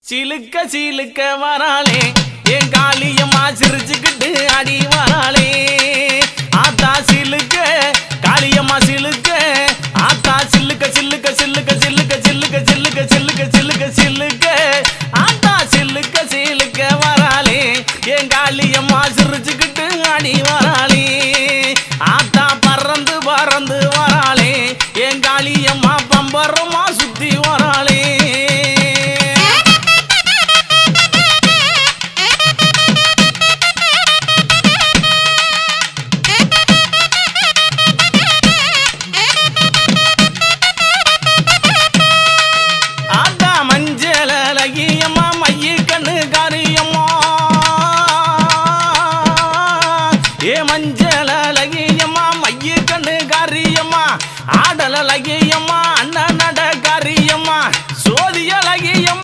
சிலுக்க சிலுக்க வராளே என் காளியம்மா சிரிச்சுக்கிட்டு அடி வராளே ஆத்தா சிலுக்க காளியம்மா சிலுக்க ஆத்தா சில்லுக்க சில்லுக்க சில்லுக்க சில்லுக்க சில்லுக்க சில்லுக்க சில்லுக்க சில்லுக்க சில்லு